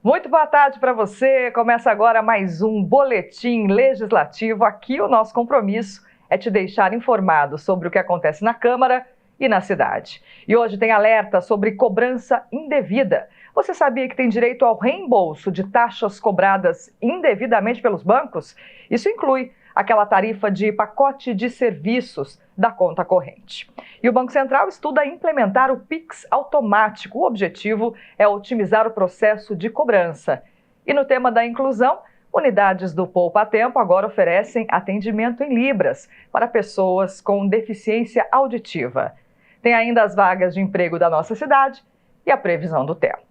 Muito boa tarde para você. Começa agora mais um Boletim Legislativo. Aqui o nosso compromisso é te deixar informado sobre o que acontece na Câmara e na cidade. E hoje tem alerta sobre cobrança indevida. Você sabia que tem direito ao reembolso de taxas cobradas indevidamente pelos bancos? Isso inclui aquela tarifa de pacote de serviços da conta corrente. E o Banco Central estuda implementar o Pix automático. O objetivo é otimizar o processo de cobrança. E no tema da inclusão, unidades do Poupa Tempo agora oferecem atendimento em libras para pessoas com deficiência auditiva. Tem ainda as vagas de emprego da nossa cidade e a previsão do tempo.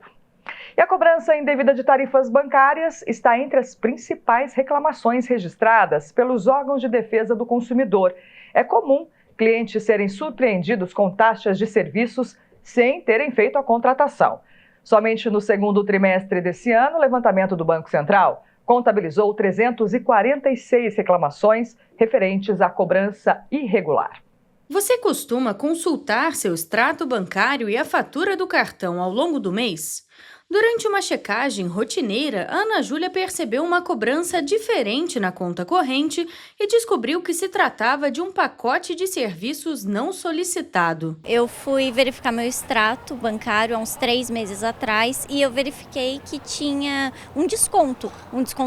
E a cobrança indevida de tarifas bancárias está entre as principais reclamações registradas pelos órgãos de defesa do consumidor. É comum clientes serem surpreendidos com taxas de serviços sem terem feito a contratação. Somente no segundo trimestre desse ano, o levantamento do Banco Central contabilizou 346 reclamações referentes à cobrança irregular. Você costuma consultar seu extrato bancário e a fatura do cartão ao longo do mês? Durante uma checagem rotineira, Ana Júlia percebeu uma cobrança diferente na conta corrente e descobriu que se tratava de um pacote de serviços não solicitado. Eu fui verificar meu extrato bancário há uns 3 meses atrás e eu verifiquei que tinha um desconto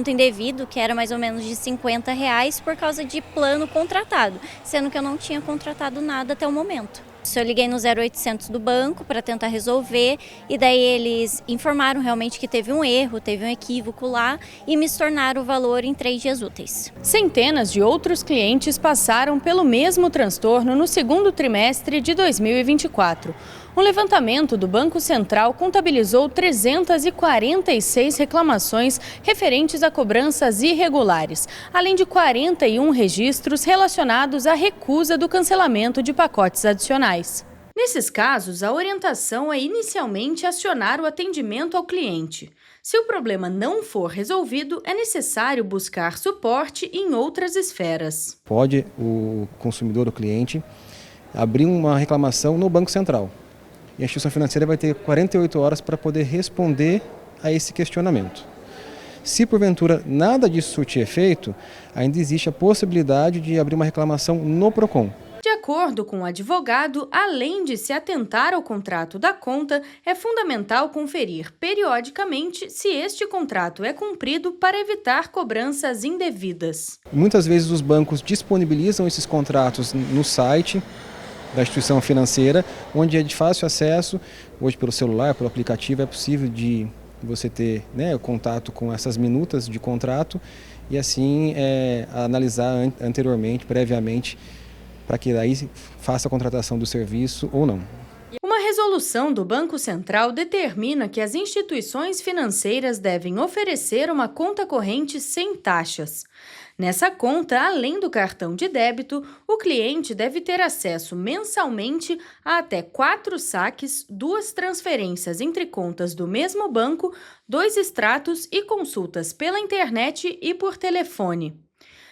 indevido, que era mais ou menos de R$50 por causa de plano contratado, sendo que eu não tinha contratado nada até o momento. Eu liguei no 0800 do banco para tentar resolver e daí eles informaram realmente que teve um erro, teve um equívoco lá e me estornaram o valor em 3 dias úteis. Centenas de outros clientes passaram pelo mesmo transtorno no segundo trimestre de 2024. Um levantamento do Banco Central contabilizou 346 reclamações referentes a cobranças irregulares, além de 41 registros relacionados à recusa do cancelamento de pacotes adicionais. Nesses casos, a orientação é inicialmente acionar o atendimento ao cliente. Se o problema não for resolvido, é necessário buscar suporte em outras esferas. Pode o consumidor, o cliente, abrir uma reclamação no Banco Central. E a instituição financeira vai ter 48 horas para poder responder a esse questionamento. Se porventura nada disso surtir efeito, ainda existe a possibilidade de abrir uma reclamação no PROCON. De acordo com o advogado, além de se atentar ao contrato da conta, é fundamental conferir periodicamente se este contrato é cumprido para evitar cobranças indevidas. Muitas vezes os bancos disponibilizam esses contratos no site da instituição financeira, onde é de fácil acesso. Hoje pelo celular, pelo aplicativo, é possível de você ter o contato com essas minutas de contrato e assim analisar anteriormente, previamente, para que daí faça a contratação do serviço ou não. Uma resolução do Banco Central determina que as instituições financeiras devem oferecer uma conta corrente sem taxas. Nessa conta, além do cartão de débito, o cliente deve ter acesso mensalmente a até 4 saques, 2 transferências entre contas do mesmo banco, 2 extratos e consultas pela internet e por telefone.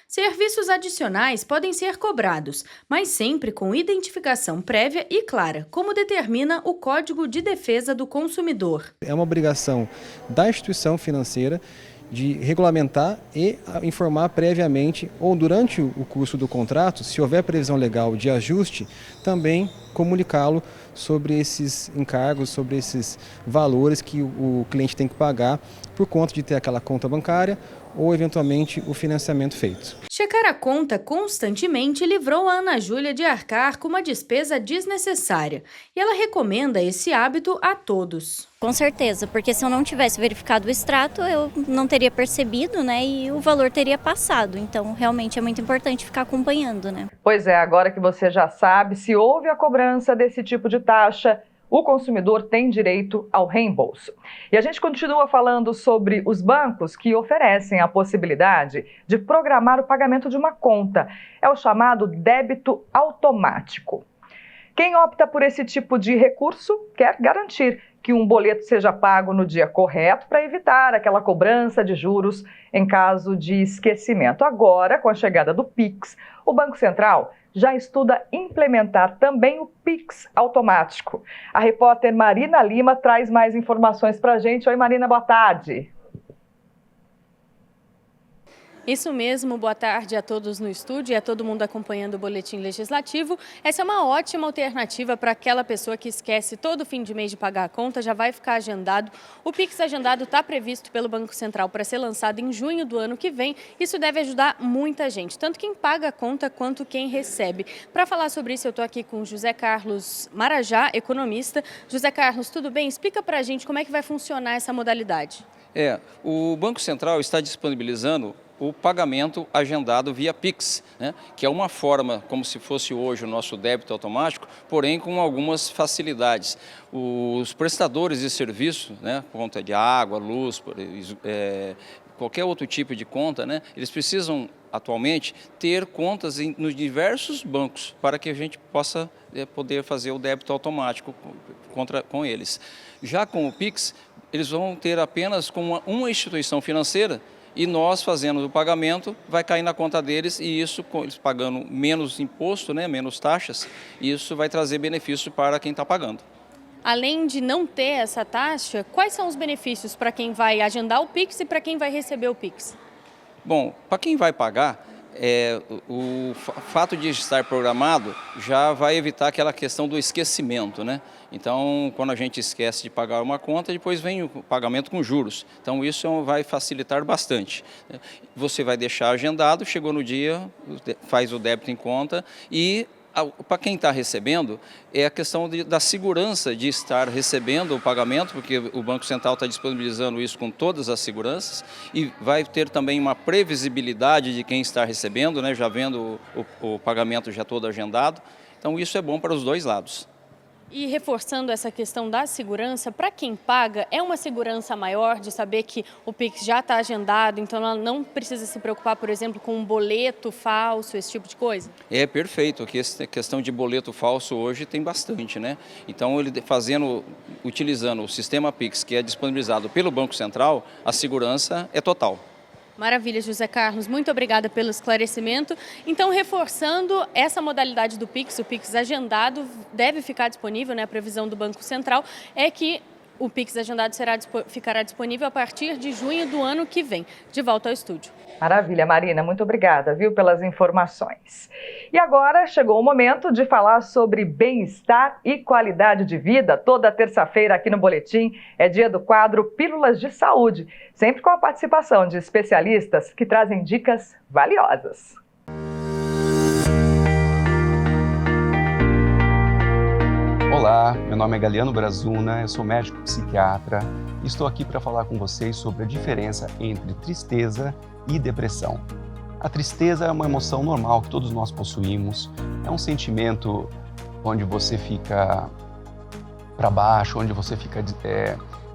Serviços adicionais podem ser cobrados, mas sempre com identificação prévia e clara, como determina o Código de Defesa do Consumidor. É uma obrigação da instituição financeira de regulamentar e informar previamente ou durante o curso do contrato, se houver previsão legal de ajuste, também comunicá-lo sobre esses encargos, sobre esses valores que o cliente tem que pagar por conta de ter aquela conta bancária ou eventualmente o financiamento feito. Checar a conta constantemente livrou a Ana Júlia de arcar com uma despesa desnecessária e ela recomenda esse hábito a todos. Com certeza, porque se eu não tivesse verificado o extrato, eu não teria percebido, e o valor teria passado. Então, realmente é muito importante ficar acompanhando, Pois é, agora que você já sabe, se houve a cobrança desse tipo de taxa, o consumidor tem direito ao reembolso. E a gente continua falando sobre os bancos que oferecem a possibilidade de programar o pagamento de uma conta. É o chamado débito automático. Quem opta por esse tipo de recurso quer garantir que um boleto seja pago no dia correto para evitar aquela cobrança de juros em caso de esquecimento. Agora, com a chegada do Pix, o Banco Central já estuda implementar também o Pix automático. A repórter Marina Lima traz mais informações para a gente. Oi, Marina, boa tarde. Isso mesmo, boa tarde a todos no estúdio e a todo mundo acompanhando o Boletim Legislativo. Essa é uma ótima alternativa para aquela pessoa que esquece todo fim de mês de pagar a conta, já vai ficar agendado. O Pix agendado está previsto pelo Banco Central para ser lançado em junho do ano que vem. Isso deve ajudar muita gente, tanto quem paga a conta quanto quem recebe. Para falar sobre isso, eu estou aqui com José Carlos Marajá, economista. José Carlos, tudo bem? Explica para a gente como é que vai funcionar essa modalidade. O Banco Central está disponibilizando o pagamento agendado via Pix, né? Que é uma forma, como se fosse hoje o nosso débito automático, porém com algumas facilidades. Os prestadores de serviço, né, conta de água, luz, qualquer outro tipo de conta, né, eles precisam atualmente ter contas nos diversos bancos para que a gente possa poder fazer o débito automático com eles. Já com o Pix, eles vão ter apenas com uma instituição financeira e nós fazendo o pagamento, vai cair na conta deles e isso, eles pagando menos imposto, né, menos taxas, isso vai trazer benefício para quem está pagando. Além de não ter essa taxa, quais são os benefícios para quem vai agendar o Pix e para quem vai receber o Pix? Bom, para quem vai pagar, o fato de estar programado já vai evitar aquela questão do esquecimento, né? Então, quando a gente esquece de pagar uma conta, depois vem o pagamento com juros. Então, isso vai facilitar bastante. Você vai deixar agendado, chegou no dia, faz o débito em conta e para quem está recebendo, é a questão da segurança de estar recebendo o pagamento, porque o Banco Central está disponibilizando isso com todas as seguranças e vai ter também uma previsibilidade de quem está recebendo, né, já vendo o pagamento já todo agendado. Então, isso é bom para os dois lados. E reforçando essa questão da segurança, para quem paga, é uma segurança maior de saber que o Pix já está agendado, então ela não precisa se preocupar, por exemplo, com um boleto falso, esse tipo de coisa? É perfeito, aqui essa questão de boleto falso hoje tem bastante, né? Então, ele utilizando o sistema Pix, que é disponibilizado pelo Banco Central, a segurança é total. Maravilha, José Carlos. Muito obrigada pelo esclarecimento. Então, reforçando essa modalidade do Pix, o Pix agendado deve ficar disponível, né? A previsão do Banco Central é que o Pix agendado ficará disponível a partir de junho do ano que vem. De volta ao estúdio. Maravilha, Marina. Muito obrigada, viu, pelas informações. E agora chegou o momento de falar sobre bem-estar e qualidade de vida. Toda terça-feira aqui no Boletim é dia do quadro Pílulas de Saúde, sempre com a participação de especialistas que trazem dicas valiosas. Olá, meu nome é Galiano Brazuna, eu sou médico psiquiatra e estou aqui para falar com vocês sobre a diferença entre tristeza e depressão. A tristeza é uma emoção normal que todos nós possuímos, é um sentimento onde você fica para baixo, onde você fica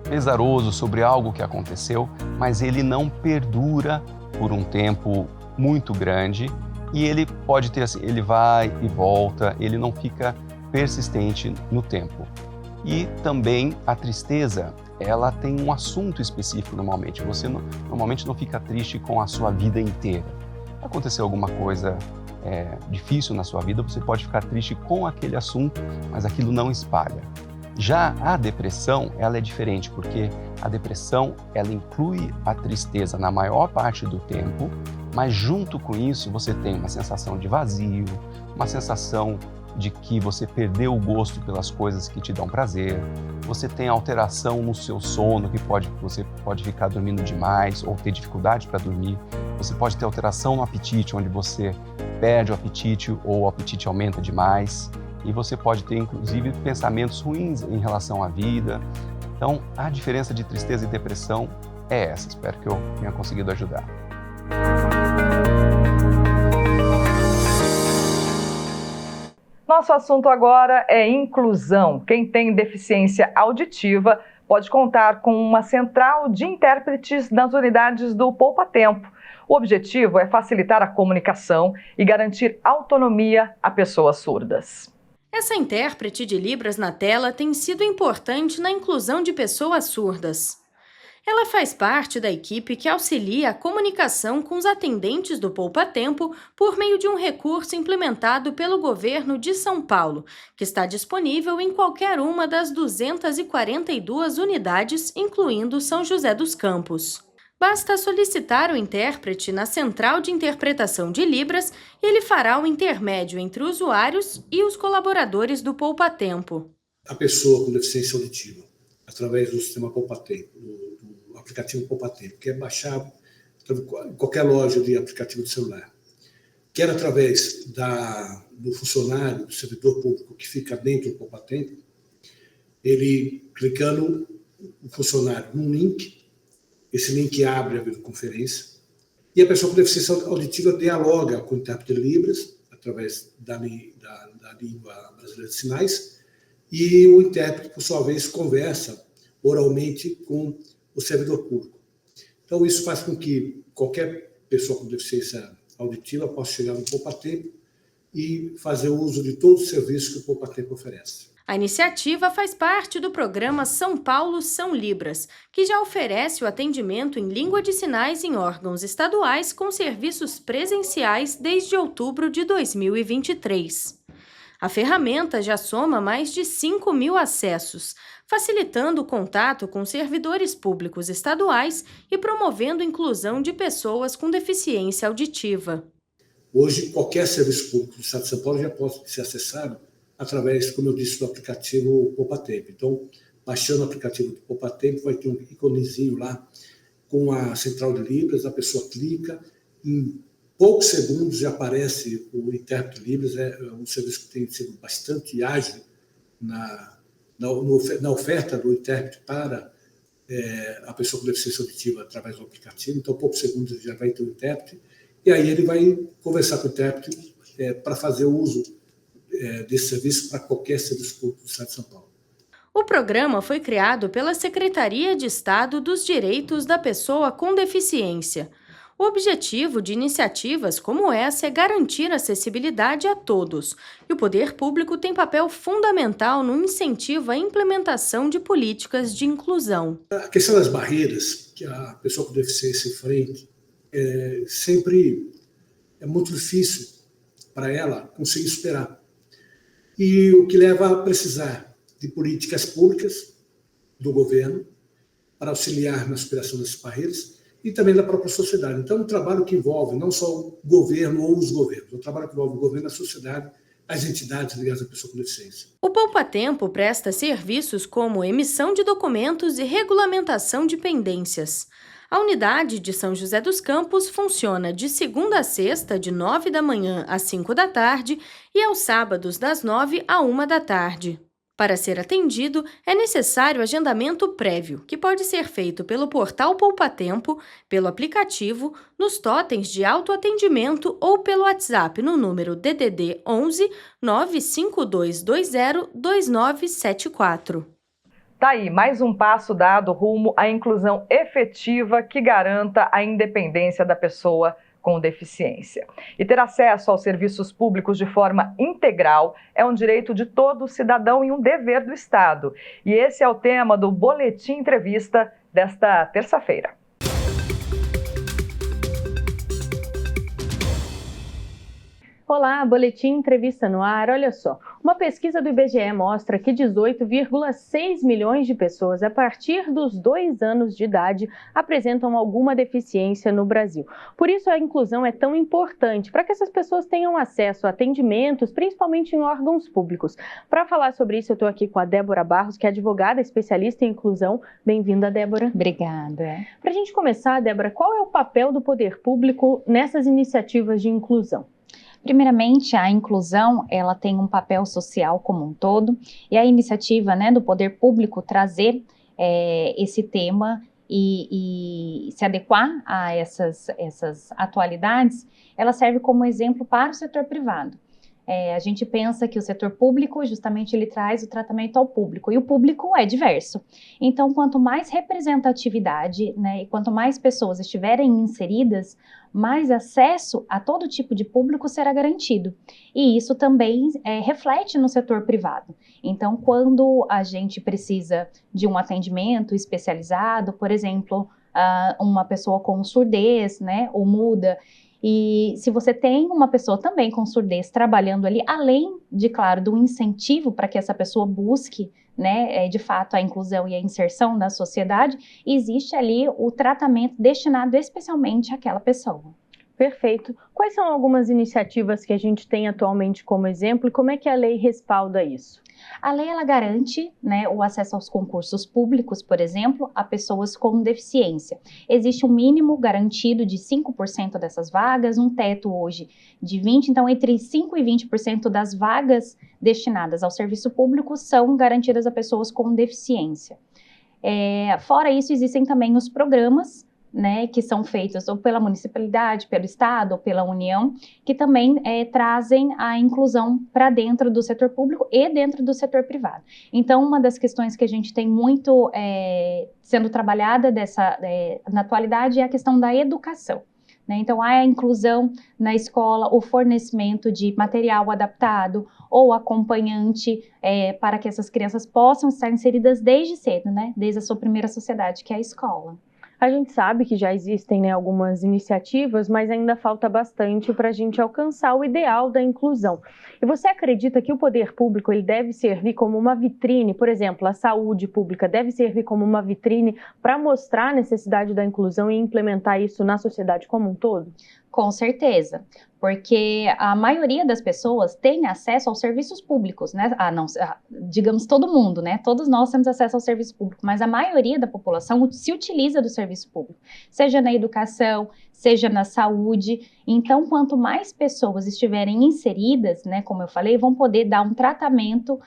pesaroso sobre algo que aconteceu, mas ele não perdura por um tempo muito grande e ele pode ter assim, ele vai e volta, ele não fica persistente no tempo. E também a tristeza, ela tem um assunto específico normalmente. Você normalmente não fica triste com a sua vida inteira. Aconteceu alguma coisa difícil na sua vida, você pode ficar triste com aquele assunto, mas aquilo não espalha. Já a depressão, ela é diferente, porque a depressão, ela inclui a tristeza na maior parte do tempo, mas junto com isso você tem uma sensação de vazio, uma sensação de que você perdeu o gosto pelas coisas que te dão prazer, você tem alteração no seu sono, você pode ficar dormindo demais ou ter dificuldade para dormir, você pode ter alteração no apetite, onde você perde o apetite ou o apetite aumenta demais, e você pode ter inclusive pensamentos ruins em relação à vida. Então, a diferença de tristeza e depressão é essa. Espero que eu tenha conseguido ajudar. Nosso assunto agora é inclusão. Quem tem deficiência auditiva pode contar com uma central de intérpretes nas unidades do Poupa Tempo. O objetivo é facilitar a comunicação e garantir autonomia a pessoas surdas. Essa intérprete de Libras na tela tem sido importante na inclusão de pessoas surdas. Ela faz parte da equipe que auxilia a comunicação com os atendentes do Poupa Tempo por meio de um recurso implementado pelo governo de São Paulo, que está disponível em qualquer uma das 242 unidades, incluindo São José dos Campos. Basta solicitar o intérprete na Central de Interpretação de Libras e ele fará o intermédio entre usuários e os colaboradores do Poupa Tempo. A pessoa com deficiência auditiva, através do sistema Poupa Tempo, do aplicativo Poupa Tempo, que é baixar em qualquer loja de aplicativo de celular, quer através do funcionário, do servidor público que fica dentro do Poupa Tempo, ele clicando o funcionário num link, esse link abre a videoconferência e a pessoa com deficiência auditiva dialoga com o intérprete de Libras, através da língua brasileira de sinais, e o intérprete, por sua vez, conversa oralmente com o servidor público. Então, isso faz com que qualquer pessoa com deficiência auditiva possa chegar no Poupa Tempo e fazer uso de todos os serviços que o Poupa Tempo oferece. A iniciativa faz parte do programa São Paulo São Libras, que já oferece o atendimento em língua de sinais em órgãos estaduais com serviços presenciais desde outubro de 2023. A ferramenta já soma mais de 5.000 acessos, facilitando o contato com servidores públicos estaduais e promovendo a inclusão de pessoas com deficiência auditiva. Hoje, qualquer serviço público do Estado de São Paulo já pode ser acessado através, como eu disse, do aplicativo Poupa Tempo. Então, baixando o aplicativo do Poupa Tempo, vai ter um iconezinho lá com a central de Libras, a pessoa clica, em poucos segundos já aparece o intérprete de Libras. É um serviço que tem sido bastante ágil na oferta do intérprete para a pessoa com deficiência auditiva através do aplicativo. Então, poucos segundos já vai ter o intérprete, e aí ele vai conversar com o intérprete para fazer o uso desse serviço para qualquer serviço público do Estado de São Paulo. O programa foi criado pela Secretaria de Estado dos Direitos da Pessoa com Deficiência. O objetivo de iniciativas como essa é garantir acessibilidade a todos, e o poder público tem papel fundamental no incentivo à implementação de políticas de inclusão. A questão das barreiras que a pessoa com deficiência enfrenta sempre é muito difícil para ela conseguir superar. E o que leva a precisar de políticas públicas do governo para auxiliar na superação dessas barreiras e também da própria sociedade. Então, é um trabalho que envolve não só o governo ou os governos, é um trabalho que envolve o governo, a sociedade, as entidades ligadas à pessoa com deficiência. O Poupa Tempo presta serviços como emissão de documentos e regulamentação de pendências. A unidade de São José dos Campos funciona de segunda a sexta, de 9 da manhã às 5 da tarde e aos sábados, das 9 à 1 da tarde. Para ser atendido, é necessário agendamento prévio, que pode ser feito pelo portal Poupa Tempo, pelo aplicativo, nos totens de autoatendimento ou pelo WhatsApp no número DDD 11 95220 2974. Tá aí, mais um passo dado rumo à inclusão efetiva que garanta a independência da pessoa com deficiência. E ter acesso aos serviços públicos de forma integral é um direito de todo cidadão e um dever do Estado. E esse é o tema do Boletim Entrevista desta terça-feira. Olá, Boletim Entrevista no ar. Olha só, uma pesquisa do IBGE mostra que 18,6 milhões de pessoas a partir dos 2 anos de idade apresentam alguma deficiência no Brasil. Por isso a inclusão é tão importante, para que essas pessoas tenham acesso a atendimentos, principalmente em órgãos públicos. Para falar sobre isso, eu estou aqui com a Débora Barros, que é advogada especialista em inclusão. Bem-vinda, Débora. Obrigada. Para a gente começar, Débora, qual é o papel do poder público nessas iniciativas de inclusão? Primeiramente, a inclusão, ela tem um papel social como um todo, e a iniciativa, do poder público trazer esse tema e se adequar a essas atualidades, ela serve como exemplo para o setor privado. A gente pensa que o setor público, justamente, ele traz o tratamento ao público, e o público é diverso. Então, quanto mais representatividade, né, e quanto mais pessoas estiverem inseridas, mais acesso a todo tipo de público será garantido. E isso também reflete no setor privado. Então, quando a gente precisa de um atendimento especializado, por exemplo, uma pessoa com surdez, né, ou muda, e se você tem uma pessoa também com surdez trabalhando ali, além de, claro, do incentivo para que essa pessoa busque, né, de fato, a inclusão e a inserção na sociedade, existe ali o tratamento destinado especialmente àquela pessoa. Perfeito. Quais são algumas iniciativas que a gente tem atualmente como exemplo e como é que a lei respalda isso? A lei, ela garante, né, o acesso aos concursos públicos, por exemplo, a pessoas com deficiência. Existe um mínimo garantido de 5% dessas vagas, um teto hoje de 20%, então entre 5% e 20% das vagas destinadas ao serviço público são garantidas a pessoas com deficiência. Fora isso, existem também os programas, né, que são feitos ou pela municipalidade, pelo estado ou pela União, que também trazem a inclusão para dentro do setor público e dentro do setor privado. Então, uma das questões que a gente tem muito sendo trabalhada na atualidade é a questão da educação. Né? Então, há a inclusão na escola, o fornecimento de material adaptado ou acompanhante para que essas crianças possam estar inseridas desde cedo, né? Desde a sua primeira sociedade, que é a escola. A gente sabe que já existem, né, algumas iniciativas, mas ainda falta bastante para a gente alcançar o ideal da inclusão. E você acredita que o poder público ele deve servir como uma vitrine, por exemplo, a saúde pública deve servir como uma vitrine para mostrar a necessidade da inclusão e implementar isso na sociedade como um todo? Com certeza, porque a maioria das pessoas tem acesso aos serviços públicos, né? Digamos todo mundo, né? Todos nós temos acesso ao serviço público, mas a maioria da população se utiliza do serviço público, seja na educação, seja na saúde. Então, quanto mais pessoas estiverem inseridas, né, como eu falei, vão poder dar um tratamento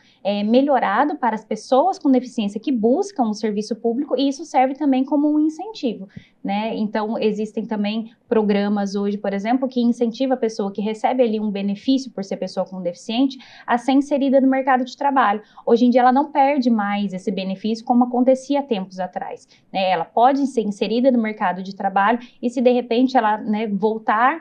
melhorado para as pessoas com deficiência que buscam o serviço público, e isso serve também como um incentivo, né? Então, existem também programas hoje, por exemplo, que incentiva a pessoa que recebe ali um benefício por ser pessoa com deficiente a ser inserida no mercado de trabalho. Hoje em dia, ela não perde mais esse benefício como acontecia há tempos atrás, né? Ela pode ser inserida no mercado de trabalho e, se de repente ela, né, voltar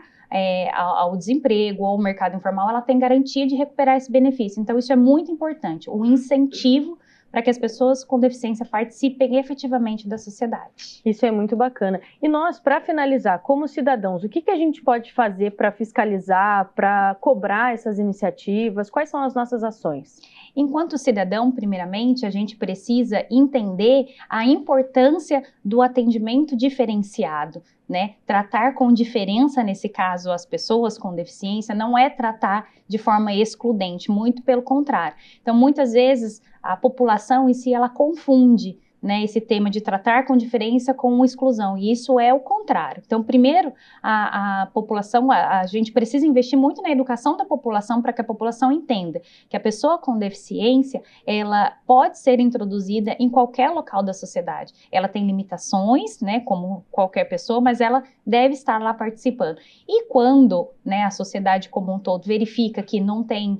ao desemprego ou ao mercado informal, ela tem garantia de recuperar esse benefício. Então, isso é muito importante, o incentivo para que as pessoas com deficiência participem efetivamente da sociedade. Isso é muito bacana. E nós, para finalizar, como cidadãos, o que a gente pode fazer para fiscalizar, para cobrar essas iniciativas? Quais são as nossas ações? Enquanto cidadão, primeiramente, a gente precisa entender a importância do atendimento diferenciado, né? Tratar com diferença, nesse caso, as pessoas com deficiência, não é tratar de forma excludente, muito pelo contrário. Então, muitas vezes, a população em si, ela confunde, né, esse tema de tratar com diferença com exclusão, e isso é o contrário. Então, primeiro, a população, a gente precisa investir muito na educação da população para que a população entenda que a pessoa com deficiência, ela pode ser introduzida em qualquer local da sociedade. Ela tem limitações, né, como qualquer pessoa, mas ela deve estar lá participando. E quando, né, a sociedade como um todo verifica que não tem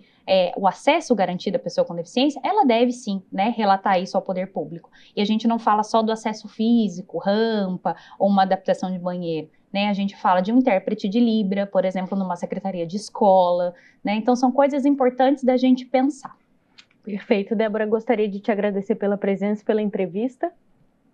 o acesso garantido à pessoa com deficiência, ela deve sim, né, relatar isso ao poder público. E a gente não fala só do acesso físico, rampa ou uma adaptação de banheiro, né? A gente fala de um intérprete de Libra, por exemplo, numa secretaria de escola, né? Então são coisas importantes da gente pensar. Perfeito, Débora, gostaria de te agradecer pela presença e pela entrevista.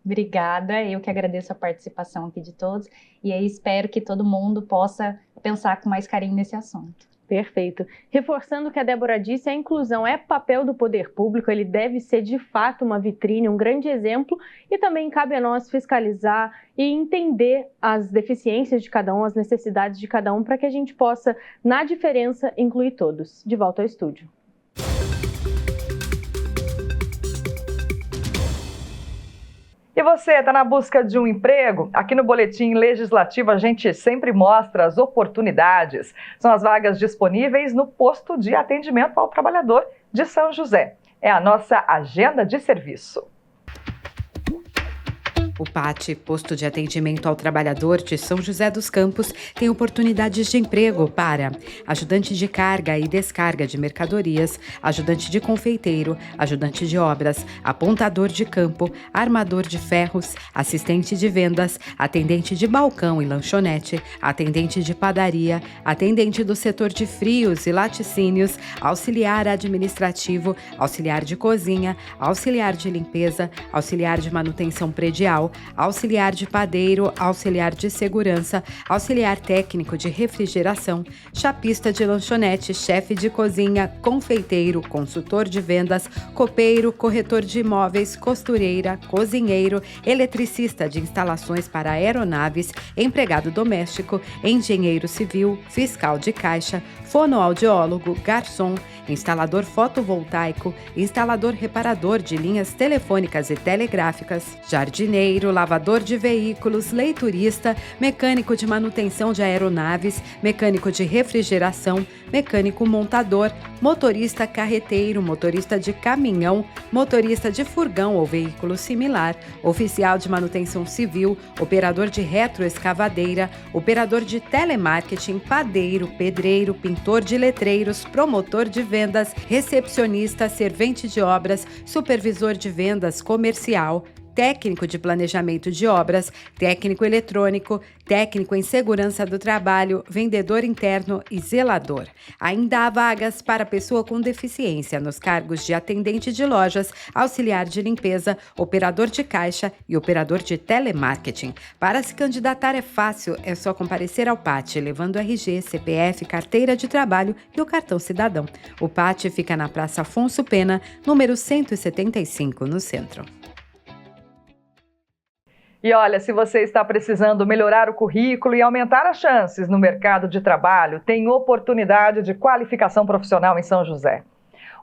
Obrigada, eu que agradeço a participação aqui de todos, e aí espero que todo mundo possa pensar com mais carinho nesse assunto. Perfeito. Reforçando o que a Débora disse, a inclusão é papel do poder público, ele deve ser de fato uma vitrine, um grande exemplo, e também cabe a nós fiscalizar e entender as deficiências de cada um, as necessidades de cada um, para que a gente possa, na diferença, incluir todos. De volta ao estúdio. E você está na busca de um emprego? Aqui no Boletim Legislativo a gente sempre mostra as oportunidades. São as vagas disponíveis no posto de atendimento ao trabalhador de São José. É a nossa agenda de serviço. O PAT, Posto de Atendimento ao Trabalhador de São José dos Campos, tem oportunidades de emprego para ajudante de carga e descarga de mercadorias, ajudante de confeiteiro, ajudante de obras, apontador de campo, armador de ferros, assistente de vendas, atendente de balcão e lanchonete, atendente de padaria, atendente do setor de frios e laticínios, auxiliar administrativo, auxiliar de cozinha, auxiliar de limpeza, auxiliar de manutenção predial, auxiliar de padeiro, auxiliar de segurança, auxiliar técnico de refrigeração, chapista de lanchonete, chefe de cozinha, confeiteiro, consultor de vendas, copeiro, corretor de imóveis, costureira, cozinheiro, eletricista de instalações para aeronaves, empregado doméstico, engenheiro civil, fiscal de caixa, fonoaudiólogo, garçom, instalador fotovoltaico, instalador reparador de linhas telefônicas e telegráficas, jardineiro, lavador de veículos, leiturista, mecânico de manutenção de aeronaves, mecânico de refrigeração, mecânico montador, motorista carreteiro, motorista de caminhão, motorista de furgão ou veículo similar, oficial de manutenção civil, operador de retroescavadeira, operador de telemarketing, padeiro, pedreiro, pintor de letreiros, promotor de vendas, recepcionista, servente de obras, supervisor de vendas comercial, técnico de planejamento de obras, técnico eletrônico, técnico em segurança do trabalho, vendedor interno e zelador. Ainda há vagas para pessoa com deficiência nos cargos de atendente de lojas, auxiliar de limpeza, operador de caixa e operador de telemarketing. Para se candidatar é fácil, é só comparecer ao PAT, levando RG, CPF, carteira de trabalho e o cartão cidadão. O PAT fica na Praça Afonso Pena, número 175, no centro. E olha, se você está precisando melhorar o currículo e aumentar as chances no mercado de trabalho, tem oportunidade de qualificação profissional em São José.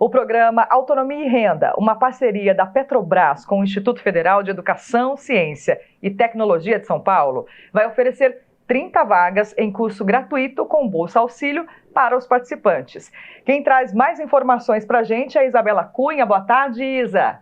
O programa Autonomia e Renda, uma parceria da Petrobras com o Instituto Federal de Educação, Ciência e Tecnologia de São Paulo, vai oferecer 30 vagas em curso gratuito com bolsa auxílio para os participantes. Quem traz mais informações para a gente é a Isabela Cunha. Boa tarde, Isa.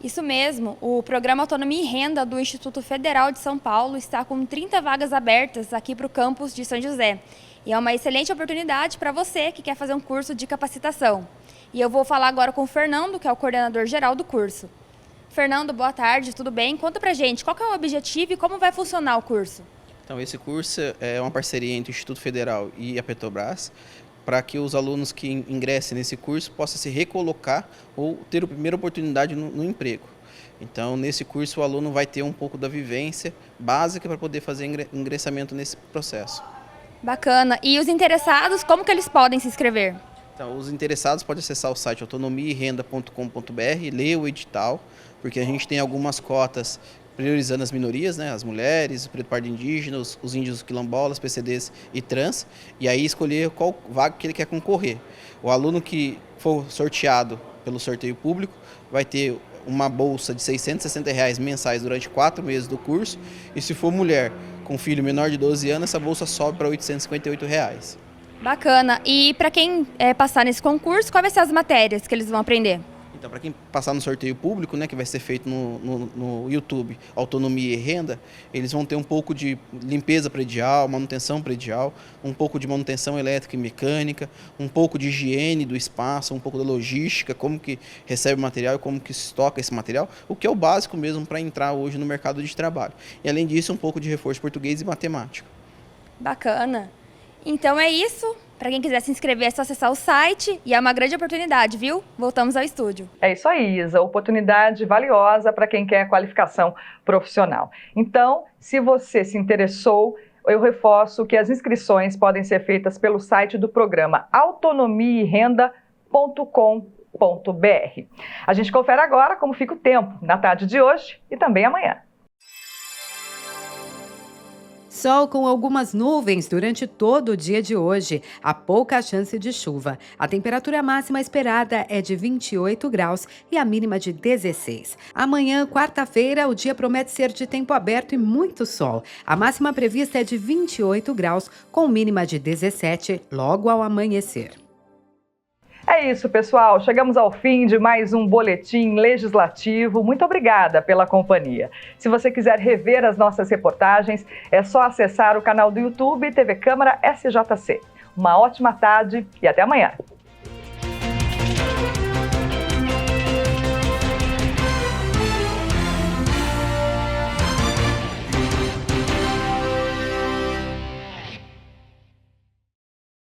Isso mesmo, o programa Autonomia e Renda do Instituto Federal de São Paulo está com 30 vagas abertas aqui para o campus de São José. E é uma excelente oportunidade para você que quer fazer um curso de capacitação. E eu vou falar agora com o Fernando, que é o coordenador geral do curso. Fernando, boa tarde, tudo bem? Conta pra gente, qual que é o objetivo e como vai funcionar o curso? Então, esse curso é uma parceria entre o Instituto Federal e a Petrobras, para que os alunos que ingressem nesse curso possam se recolocar ou ter a primeira oportunidade no emprego. Então, nesse curso, o aluno vai ter um pouco da vivência básica para poder fazer ingressamento nesse processo. Bacana. E os interessados, como que eles podem se inscrever? Então, os interessados podem acessar o site autonomiaerenda.com.br, ler o edital, porque a gente tem algumas cotas priorizando as minorias, né, as mulheres, o preto pardo indígena, os índios quilombolas, PCDs e trans, e aí escolher qual vaga que ele quer concorrer. O aluno que for sorteado pelo sorteio público vai ter uma bolsa de R$ 660 mensais durante 4 meses do curso, e se for mulher com filho menor de 12 anos, essa bolsa sobe para R$ 858. Bacana. E para quem passar nesse concurso, quais vão ser as matérias que eles vão aprender? Então, para quem passar no sorteio público, né, que vai ser feito no YouTube, Autonomia e Renda, eles vão ter um pouco de limpeza predial, manutenção predial, um pouco de manutenção elétrica e mecânica, um pouco de higiene do espaço, um pouco da logística, como que recebe o material e como que estoca esse material, o que é o básico mesmo para entrar hoje no mercado de trabalho. E além disso, um pouco de reforço português e matemática. Bacana. Então é isso. Para quem quiser se inscrever é só acessar o site e é uma grande oportunidade, viu? Voltamos ao estúdio. É isso aí, Isa. Oportunidade valiosa para quem quer qualificação profissional. Então, se você se interessou, eu reforço que as inscrições podem ser feitas pelo site do programa autonomiaerenda.com.br. A gente confere agora como fica o tempo na tarde de hoje e também amanhã. Sol com algumas nuvens durante todo o dia de hoje. Há pouca chance de chuva. A temperatura máxima esperada é de 28 graus e a mínima de 16. Amanhã, quarta-feira, o dia promete ser de tempo aberto e muito sol. A máxima prevista é de 28 graus, com mínima de 17 logo ao amanhecer. É isso, pessoal. Chegamos ao fim de mais um Boletim Legislativo. Muito obrigada pela companhia. Se você quiser rever as nossas reportagens, é só acessar o canal do YouTube TV Câmara SJC. Uma ótima tarde e até amanhã.